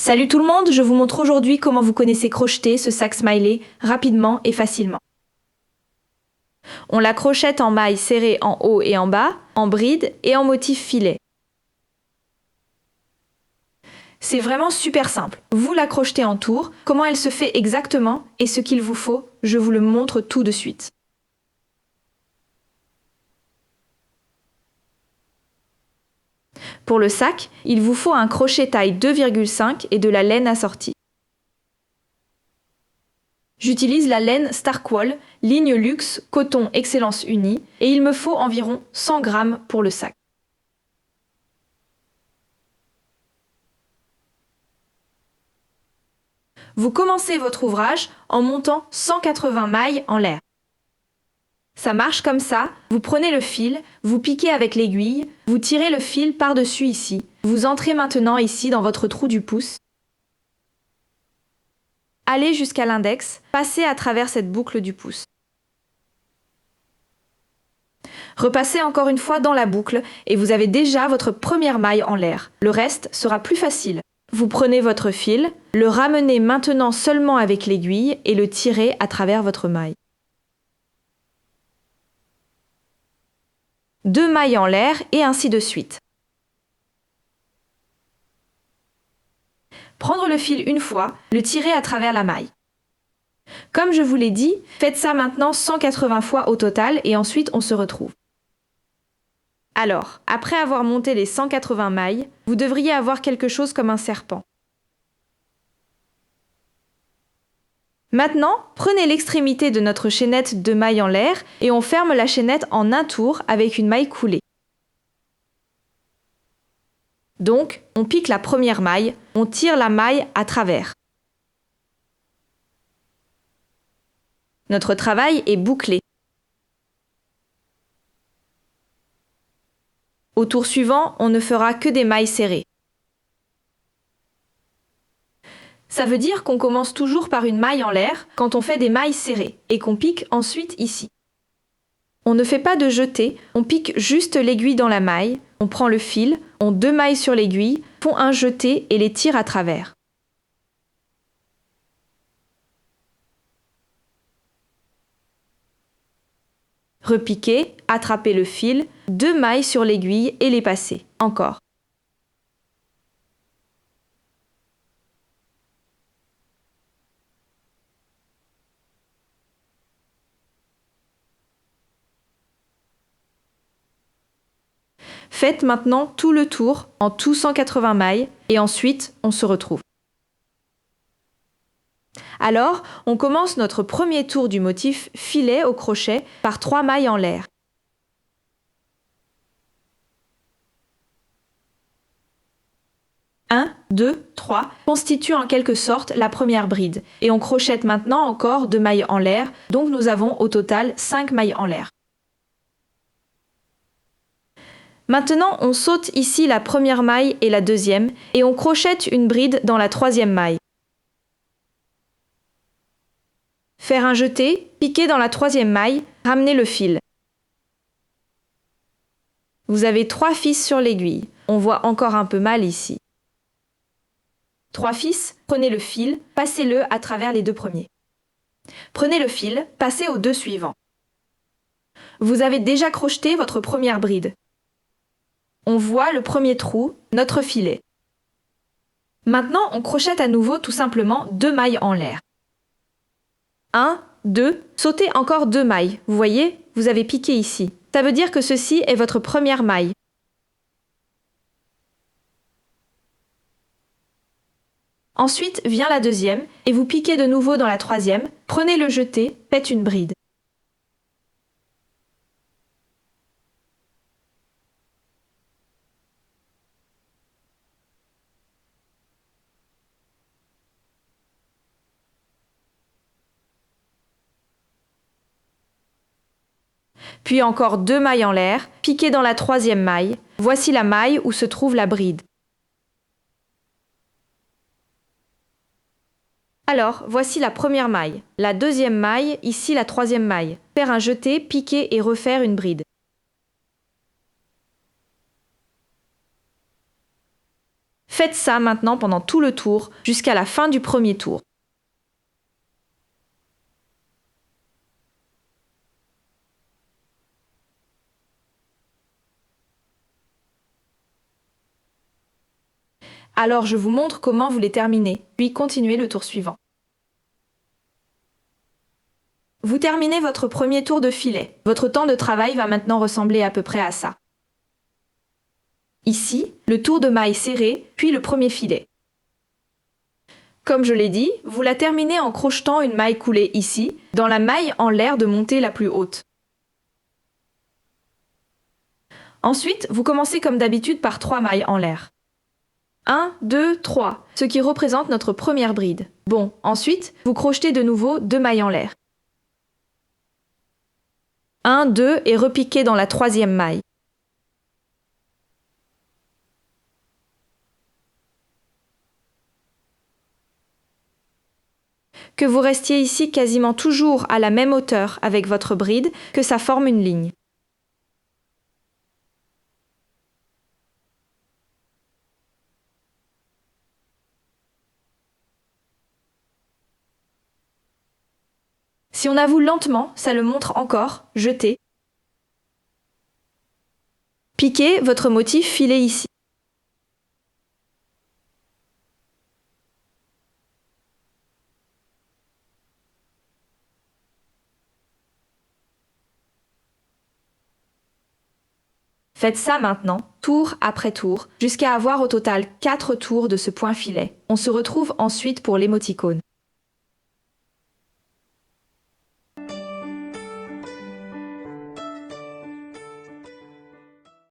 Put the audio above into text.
Salut tout le monde, je vous montre aujourd'hui comment vous connaissez crocheter ce sac smiley rapidement et facilement. On la crochette en mailles serrées en haut et en bas, en bride et en motif filet. C'est vraiment super simple. Vous la crochetez en tour, comment elle se fait exactement et ce qu'il vous faut, je vous le montre tout de suite. Pour le sac, il vous faut un crochet taille 2,5 et de la laine assortie. J'utilise la laine Starkwall, ligne luxe, coton excellence unie, et il me faut environ 100 g pour le sac. Vous commencez votre ouvrage en montant 180 mailles en l'air. Ça marche comme ça, vous prenez le fil, vous piquez avec l'aiguille, vous tirez le fil par-dessus ici. Vous entrez maintenant ici dans votre trou du pouce. Allez jusqu'à l'index, passez à travers cette boucle du pouce. Repassez encore une fois dans la boucle et vous avez déjà votre première maille en l'air. Le reste sera plus facile. Vous prenez votre fil, le ramenez maintenant seulement avec l'aiguille et le tirez à travers votre maille. 2 mailles en l'air et ainsi de suite. Prendre le fil une fois, le tirer à travers la maille. Comme je vous l'ai dit, faites ça maintenant 180 fois au total et ensuite on se retrouve. Alors, après avoir monté les 180 mailles, vous devriez avoir quelque chose comme un serpent. Maintenant, prenez l'extrémité de notre chaînette de mailles en l'air et on ferme la chaînette en un tour avec une maille coulée. Donc, on pique la première maille, on tire la maille à travers. Notre travail est bouclé. Au tour suivant, on ne fera que des mailles serrées. Ça veut dire qu'on commence toujours par une maille en l'air quand on fait des mailles serrées et qu'on pique ensuite ici. On ne fait pas de jeté, on pique juste l'aiguille dans la maille, on prend le fil, on 2 mailles sur l'aiguille, font un jeté et les tire à travers. Repiquez, attrapez le fil, 2 mailles sur l'aiguille et les passez. Encore. Faites maintenant tout le tour en tout 180 mailles et ensuite on se retrouve. Alors, on commence notre premier tour du motif filet au crochet par 3 mailles en l'air. Un, 2, 3 constituent en quelque sorte la première bride et on crochette maintenant encore 2 mailles en l'air, donc nous avons au total 5 mailles en l'air. Maintenant, on saute ici la première maille et la deuxième et on crochette une bride dans la troisième maille. Faire un jeté, piquer dans la troisième maille, ramener le fil. Vous avez 3 fils sur l'aiguille. On voit encore un peu mal ici. 3 fils, prenez le fil, passez-le à travers les 2 premiers. Prenez le fil, passez aux 2 suivants. Vous avez déjà crocheté votre première bride. On voit le premier trou, notre filet. Maintenant, on crochette à nouveau tout simplement 2 mailles en l'air. 1, 2, sautez encore 2 mailles. Vous voyez, vous avez piqué ici. Ça veut dire que ceci est votre première maille. Ensuite vient la deuxième et vous piquez de nouveau dans la troisième, prenez le jeté, faites une bride. Puis encore 2 mailles en l'air, piquez dans la troisième maille. Voici la maille où se trouve la bride. Alors, voici la première maille. La deuxième maille, ici la troisième maille. Faire un jeté, piquer et refaire une bride. Faites ça maintenant pendant tout le tour, jusqu'à la fin du premier tour. Alors je vous montre comment vous les terminez, puis continuez le tour suivant. Vous terminez votre premier tour de filet. Votre temps de travail va maintenant ressembler à peu près à ça. Ici, le tour de maille serré, puis le premier filet. Comme je l'ai dit, vous la terminez en crochetant une maille coulée ici, dans la maille en l'air de montée la plus haute. Ensuite, vous commencez comme d'habitude par 3 mailles en l'air. 1, 2, 3, ce qui représente notre première bride. Bon, ensuite, vous crochetez de nouveau 2 mailles en l'air. 1, 2 et repiquez dans la 3e maille. Que vous restiez ici quasiment toujours à la même hauteur avec votre bride, que ça forme une ligne. Si on avoue lentement, ça le montre encore, jetez. Piquez votre motif filé ici. Faites ça maintenant, tour après tour, jusqu'à avoir au total 4 tours de ce point filet. On se retrouve ensuite pour l'émoticône.